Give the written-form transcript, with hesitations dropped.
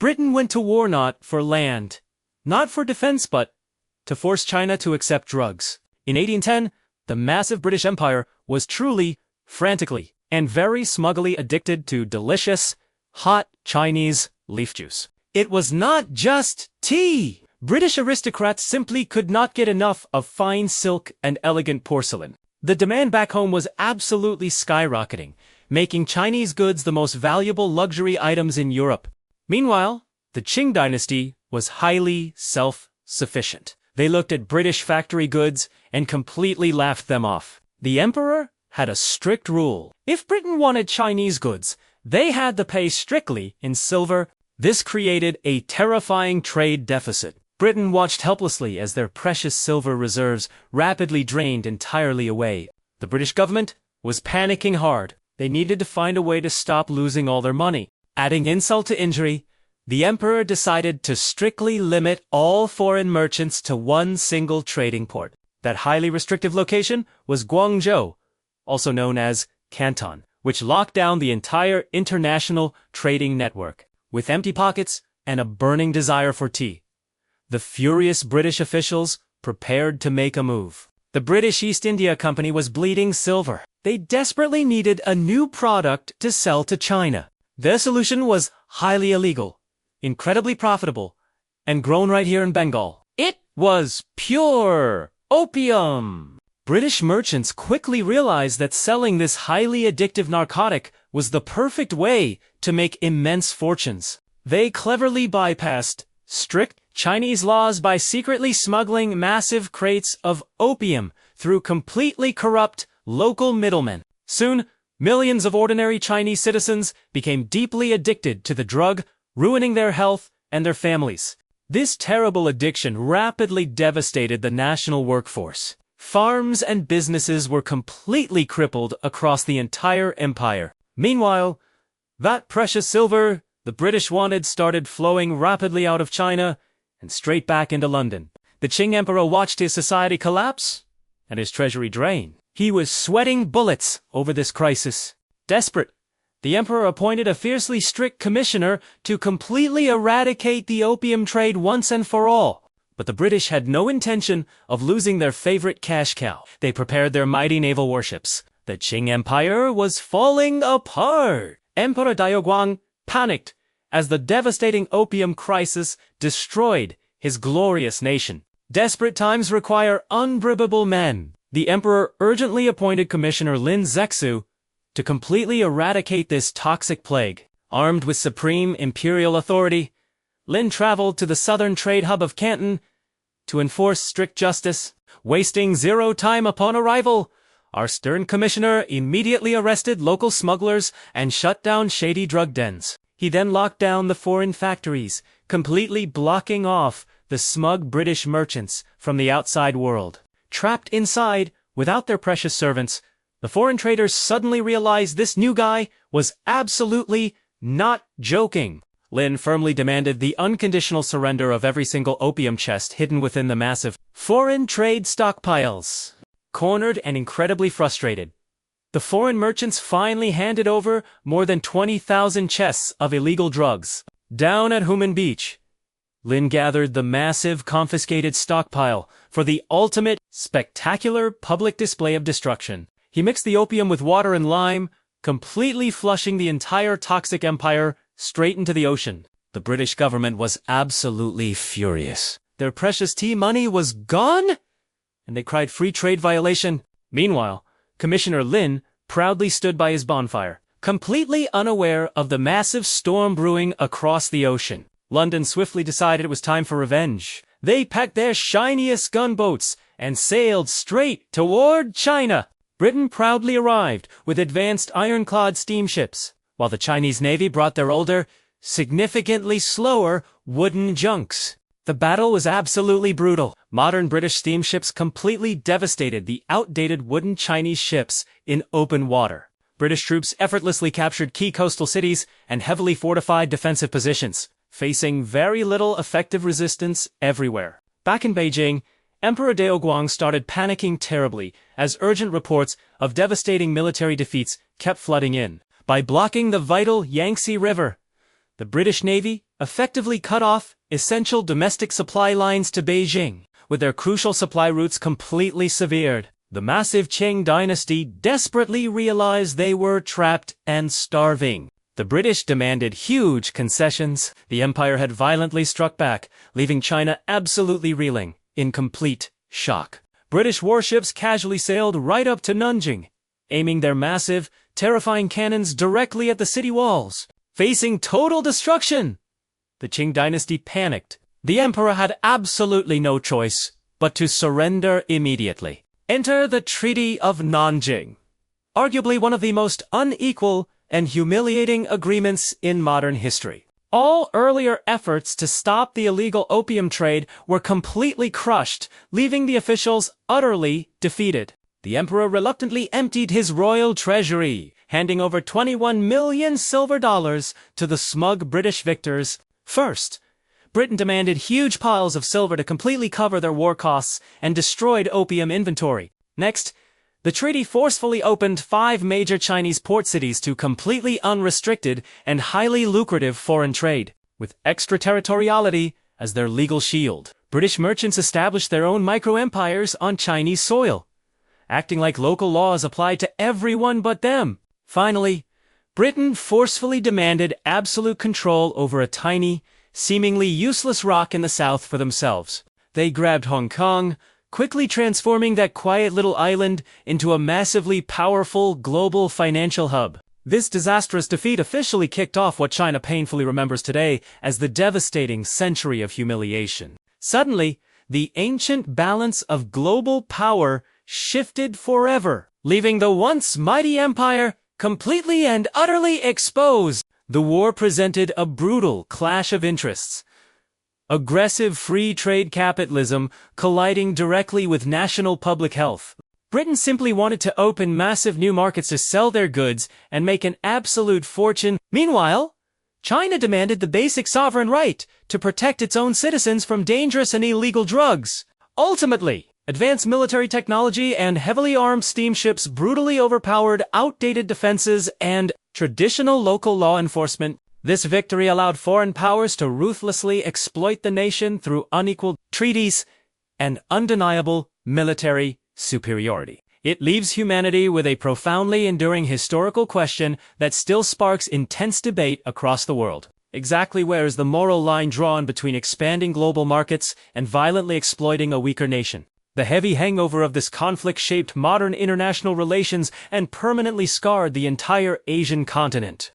Britain went to war not for land, not for defense, but to force China to accept drugs. In 1810, the massive British Empire was truly, frantically, and very smuggly addicted to delicious, hot Chinese leaf juice. It was not just tea. British aristocrats simply could not get enough of fine silk and elegant porcelain. The demand back home was absolutely skyrocketing, making Chinese goods the most valuable luxury items in Europe. Meanwhile, the Qing Dynasty was highly self-sufficient. They looked at British factory goods and completely laughed them off. The emperor had a strict rule. If Britain wanted Chinese goods, they had to pay strictly in silver. This created a terrifying trade deficit. Britain watched helplessly as their precious silver reserves rapidly drained entirely away. The British government was panicking hard. They needed to find a way to stop losing all their money. Adding insult to injury, the emperor decided to strictly limit all foreign merchants to one single trading port. That highly restrictive location was Guangzhou, also known as Canton, which locked down the entire international trading network. With empty pockets and a burning desire for tea, the furious British officials prepared to make a move. The British East India Company was bleeding silver. They desperately needed a new product to sell to China. Their solution was highly illegal, incredibly profitable, and grown right here in Bengal. It was pure opium. British merchants quickly realized that selling this highly addictive narcotic was the perfect way to make immense fortunes. They cleverly bypassed strict Chinese laws by secretly smuggling massive crates of opium through completely corrupt local middlemen. Soon, millions of ordinary Chinese citizens became deeply addicted to the drug, ruining their health and their families. This terrible addiction rapidly devastated the national workforce. Farms and businesses were completely crippled across the entire empire. Meanwhile, that precious silver the British wanted started flowing rapidly out of China and straight back into London. The Qing emperor watched his society collapse and his treasury drain. He was sweating bullets over this crisis. Desperate, the emperor appointed a fiercely strict commissioner to completely eradicate the opium trade once and for all. But the British had no intention of losing their favorite cash cow. They prepared their mighty naval warships. The Qing Empire was falling apart. Emperor Daoguang panicked as the devastating opium crisis destroyed his glorious nation. Desperate times require unbribable men. The emperor urgently appointed Commissioner Lin Zexu to completely eradicate this toxic plague. Armed with supreme imperial authority, Lin traveled to the southern trade hub of Canton to enforce strict justice. Wasting zero time upon arrival, our stern commissioner immediately arrested local smugglers and shut down shady drug dens. He then locked down the foreign factories, completely blocking off the smug British merchants from the outside world. Trapped inside, without their precious servants, the foreign traders suddenly realized this new guy was absolutely not joking. Lin firmly demanded the unconditional surrender of every single opium chest hidden within the massive foreign trade stockpiles. Cornered and incredibly frustrated, the foreign merchants finally handed over more than 20,000 chests of illegal drugs. Down at Human Beach, Lin gathered the massive confiscated stockpile for the ultimate, spectacular public display of destruction. He mixed the opium with water and lime, completely flushing the entire toxic empire straight into the ocean. The British government was absolutely furious. Their precious tea money was gone, and they cried free trade violation. Meanwhile, Commissioner Lin proudly stood by his bonfire, completely unaware of the massive storm brewing across the ocean. London swiftly decided it was time for revenge. They packed their shiniest gunboats and sailed straight toward China. Britain proudly arrived with advanced ironclad steamships, while the Chinese Navy brought their older, significantly slower wooden junks. The battle was absolutely brutal. Modern British steamships completely devastated the outdated wooden Chinese ships in open water. British troops effortlessly captured key coastal cities and heavily fortified defensive positions, facing very little effective resistance everywhere. Back in Beijing, Emperor Daoguang started panicking terribly as urgent reports of devastating military defeats kept flooding in. By blocking the vital Yangtze River, The British Navy effectively cut off essential domestic supply lines to Beijing, with their crucial supply routes completely severed. The massive Qing Dynasty desperately realized they were trapped and starving. The British demanded huge concessions. The empire had violently struck back, leaving China absolutely reeling, in complete shock. British warships casually sailed right up to Nanjing, aiming their massive, terrifying cannons directly at the city walls, facing total destruction. The Qing Dynasty panicked. The emperor had absolutely no choice but to surrender immediately. Enter the Treaty of Nanjing, arguably one of the most unequal and humiliating agreements in modern history. All earlier efforts to stop the illegal opium trade were completely crushed, leaving the officials utterly defeated. The emperor reluctantly emptied his royal treasury, handing over 21 million silver dollars to the smug British victors. First, Britain demanded huge piles of silver to completely cover their war costs and destroyed opium inventory. Next, the treaty forcefully opened 5 major Chinese port cities to completely unrestricted and highly lucrative foreign trade, with extraterritoriality as their legal shield. British merchants established their own micro-empires on Chinese soil, acting like local laws applied to everyone but them. Finally, Britain forcefully demanded absolute control over a tiny, seemingly useless rock in the south for themselves. They grabbed Hong Kong, quickly transforming that quiet little island into a massively powerful global financial hub. This disastrous defeat officially kicked off what China painfully remembers today as the devastating century of humiliation. Suddenly, the ancient balance of global power shifted forever, leaving the once mighty empire completely and utterly exposed. The war presented a brutal clash of interests. Aggressive free trade capitalism colliding directly with national public health. Britain simply wanted to open massive new markets to sell their goods and make an absolute fortune. Meanwhile, China demanded the basic sovereign right to protect its own citizens from dangerous and illegal drugs. Ultimately, advanced military technology and heavily armed steamships brutally overpowered outdated defenses and traditional local law enforcement. This victory allowed foreign powers to ruthlessly exploit the nation through unequal treaties and undeniable military superiority. It leaves humanity with a profoundly enduring historical question that still sparks intense debate across the world. Exactly where is the moral line drawn between expanding global markets and violently exploiting a weaker nation? The heavy hangover of this conflict shaped modern international relations and permanently scarred the entire Asian continent.